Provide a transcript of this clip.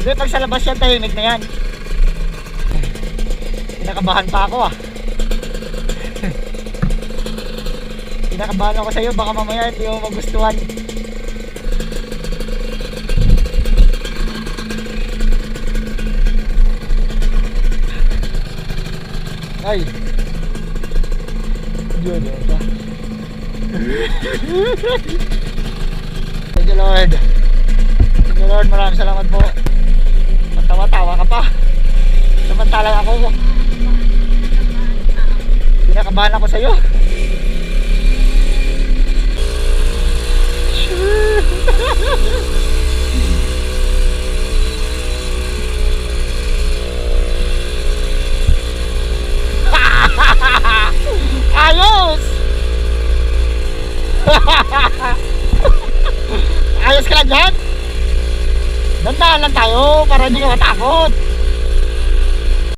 Hindi, pag sa labas yan, tahimik na yan. Kinakabahan pa ako ah. Kinakabahan ako sa'yo, baka mamaya hindi mo magustuhan. Ay, yun yun ba? Thank you Lord. Thank you Lord, maraming salamat po. Tawa-tawa ka pa. Samantalang ako kinakabahan ako sa'yo. Ayos! Ayos ka lang dyan? Dandahan lang tayo para hindi ka matakot.